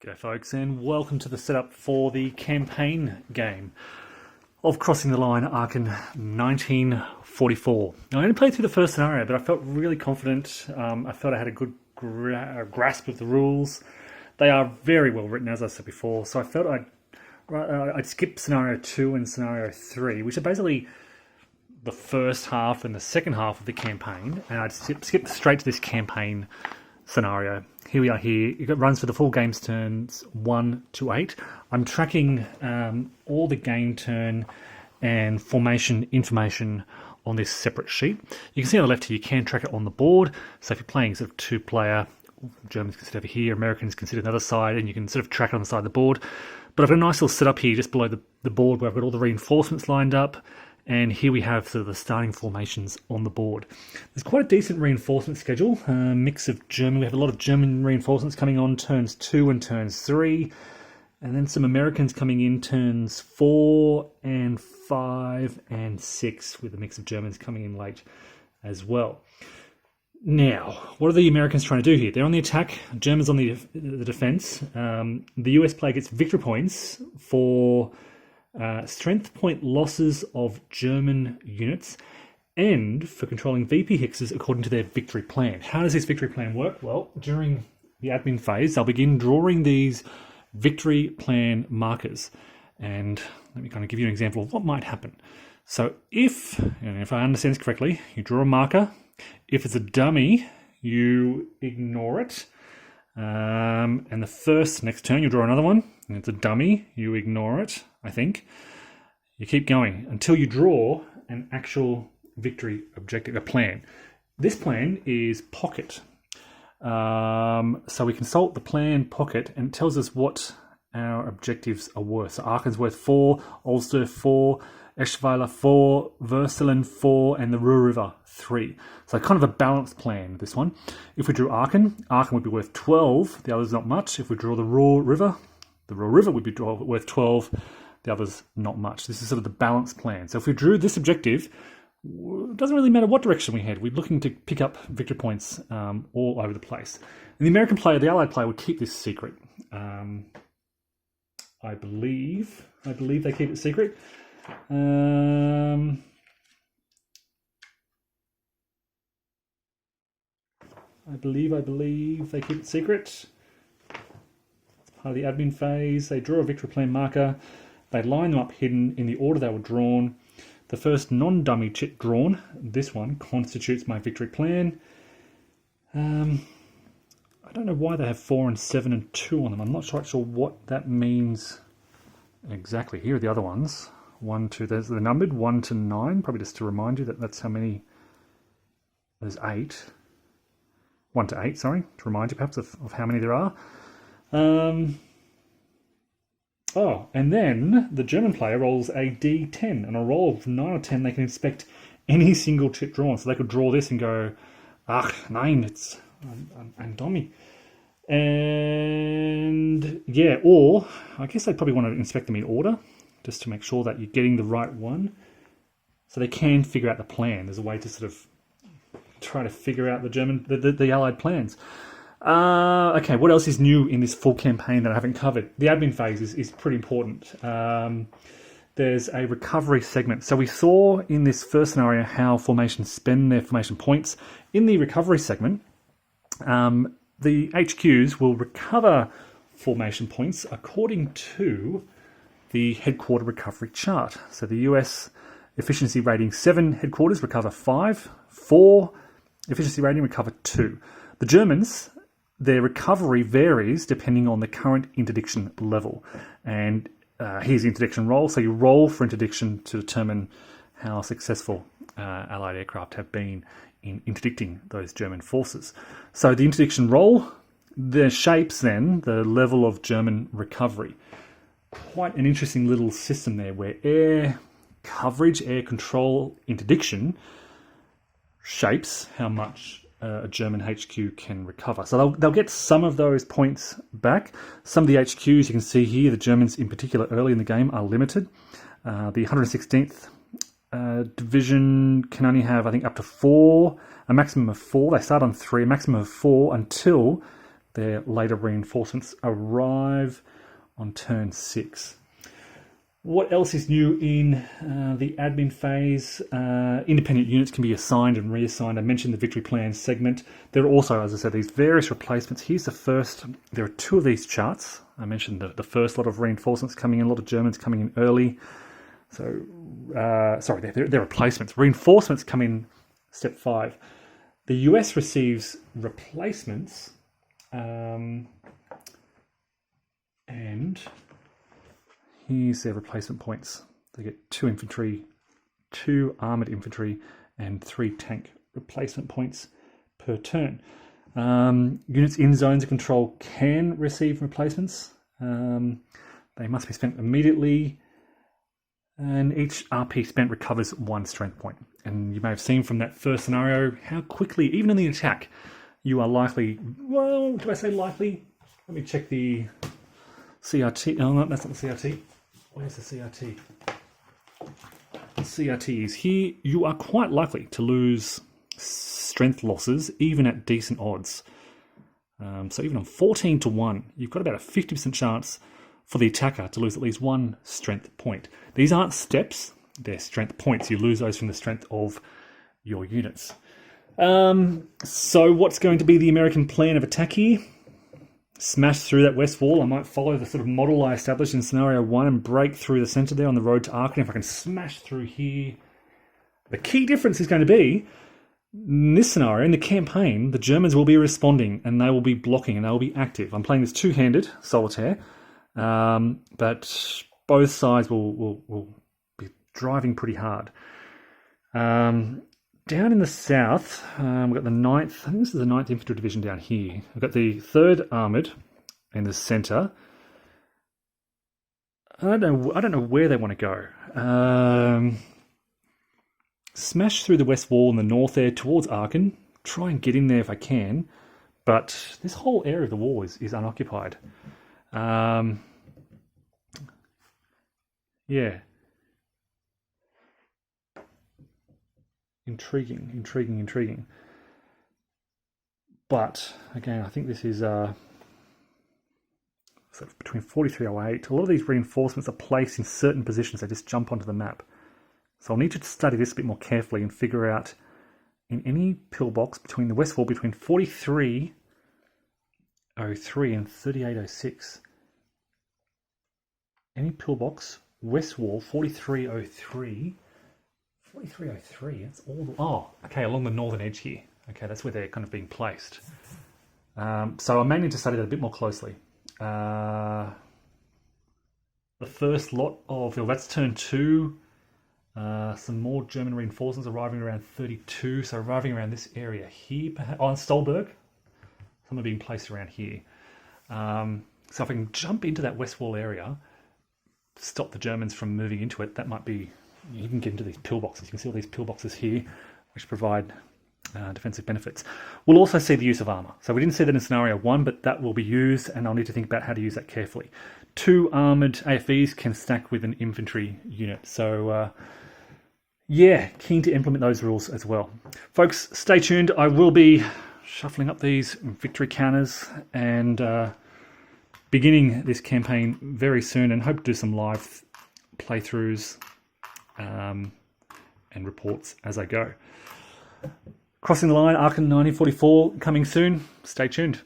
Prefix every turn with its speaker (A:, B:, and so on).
A: G'day folks, and welcome to the setup for the campaign game of Crossing the Line Aachen 1944. Now, I only played through the first scenario, but I felt really confident. I felt I had a good grasp of the rules. They are very well written, as I said before, so I felt I'd skip scenario 2 and scenario 3, which are basically the first half and the second half of the campaign, and I'd skip straight to this campaign scenario. Here we are here. It runs for the full game's turns 1 to 8. I'm tracking all the game turn and formation information on this separate sheet. You can see on the left here, you can track it on the board. So if you're playing sort of two-player, Germans can sit over here, Americans can sit on the other side, and you can sort of track it on the side of the board. But I've got a nice little setup here just below the board where I've got all the reinforcements lined up. And here we have sort of the starting formations on the board. There's quite a decent reinforcement schedule, mix of German. We have a lot of German reinforcements coming on turns 2 and turns 3. And then some Americans coming in turns 4 and 5 and 6, with a mix of Germans coming in late as well. Now, what are the Americans trying to do here? They're on the attack, Germans on the defense. The US player gets victory points for strength point losses of German units and for controlling VP hexes according to their victory plan. How does this victory plan work? Well, during the admin phase, they'll begin drawing these victory plan markers. And let me kind of give you an example of what might happen. So if I understand this correctly, you draw a marker. If it's a dummy, you ignore it. And the next turn, you draw another one. And it's a dummy, you ignore it, I think. You keep going until you draw an actual victory objective, a plan. This plan is pocket. So we consult the plan pocket and it tells us what our objectives are worth. So Aachen's worth 4, Ulster 4, Eschweiler 4, Würselen 4, and the Ruhr River 3. So kind of a balanced plan, this one. If we drew Aachen would be worth 12, the others not much. If we draw the Ruhr River would be worth 12, the others not much. This is sort of the balanced plan. So if we drew this objective, it doesn't really matter what direction we head. We're looking to pick up victory points all over the place. And the American player, the Allied player, would keep this secret. I believe they keep it secret. I believe they keep it secret. It's part of the admin phase. They draw a victory plan marker. They line them up hidden in the order they were drawn. The first non-dummy chit drawn, this one, constitutes my victory plan. I don't know why they have 4 and 7 and 2 on them. I'm not quite sure what that means exactly. Here are the other ones. 1, 2, they're numbered 1 to 9, probably just to remind you that that's how many. There's 8. 1 to 8, sorry, to remind you perhaps of how many there are. And then the German player rolls a D10, and a roll of 9 or 10, they can inspect any single chip drawn. So they could draw this and go, ach, nein, it's ein dummy. And yeah, or I guess they probably want to inspect them in order, just to make sure that you're getting the right one. So they can figure out the plan. There's a way to sort of try to figure out the Allied plans. Okay, what else is new in this full campaign that I haven't covered? The admin phase is pretty important. There's a recovery segment. So we saw in this first scenario how formations spend their formation points. In the recovery segment, the HQs will recover formation points according to the headquarter recovery chart. So the US efficiency rating 7 headquarters recover 5, 4 efficiency rating recover 2. The Germans, their recovery varies depending on the current interdiction level. And here's the interdiction roll. So you roll for interdiction to determine how successful Allied aircraft have been in interdicting those German forces. So the interdiction roll, the shapes then the level of German recovery. Quite an interesting little system there where air coverage, air control interdiction shapes how much a German HQ can recover. So they'll get some of those points back. Some of the HQs you can see here, the Germans in particular early in the game, are limited. The 116th division can only have, I think, up to 4, a maximum of 4. They start on 3, a maximum of 4 until their later reinforcements arrive on turn 6. What else is new in the admin phase? Independent units can be assigned and reassigned. I mentioned the victory plan segment. There are also, as I said, these various replacements. Here's the first. There are 2 of these charts. I mentioned the first lot of reinforcements coming in, a lot of Germans coming in early. So, sorry, they're replacements. Reinforcements come in step 5. The US receives replacements, and here's their replacement points. They get 2 infantry, 2 armoured infantry, and 3 tank replacement points per turn. Units in zones of control can receive replacements. They must be spent immediately, and each RP spent recovers 1 strength point. And you may have seen from that first scenario how quickly, even in the attack, you are likely, well, do I say likely? Let me check the CRT. Oh, no, that's not the CRT. Where's the CRT? The CRT is here. You are quite likely to lose strength losses, even at decent odds. So even on 14 to 1, you've got about a 50% chance for the attacker to lose at least 1 strength point. These aren't steps, they're strength points. You lose those from the strength of your units. So what's going to be the American plan of attack here? Smash through that west wall. I might follow the sort of model I established in scenario 1 and break through the centre there on the road to Aachen. If I can smash through here. The key difference is going to be, in this scenario, in the campaign, the Germans will be responding and they will be blocking and they will be active. I'm playing this two-handed solitaire, but both sides will be driving pretty hard. Down in the south, we've got the 9th, I think this is the 9th Infantry Division down here. We've got the 3rd Armoured in the centre. I don't know where they want to go. Smash through the west wall in the north there towards Aachen. Try and get in there if I can. But this whole area of the wall is unoccupied. Yeah. Intriguing. But, again, I think this is sort of between 4308. A lot of these reinforcements are placed in certain positions. They just jump onto the map. So I'll need to study this a bit more carefully and figure out in any pillbox between the west wall between 4303 and 3806. Any pillbox, west wall, 4303. 4303, that's all. Oh, okay, along the northern edge here. Okay, that's where they're kind of being placed. So I may need to study that a bit more closely. The first lot of, well, that's turn 2. Some more German reinforcements arriving around 32, so arriving around this area here, perhaps. Oh, and Stolberg. Some are being placed around here. So if I can jump into that west wall area, stop the Germans from moving into it, that might be, you can get into these pillboxes. You can see all these pillboxes here, which provide defensive benefits. We'll also see the use of armour. So we didn't see that in scenario 1, but that will be used, and I'll need to think about how to use that carefully. 2 armoured AFVs can stack with an infantry unit. So, yeah, keen to implement those rules as well. Folks, stay tuned. I will be shuffling up these victory counters and beginning this campaign very soon, and hope to do some live playthroughs and reports as I go. Crossing the line, Aachen 1944 coming soon. Stay tuned.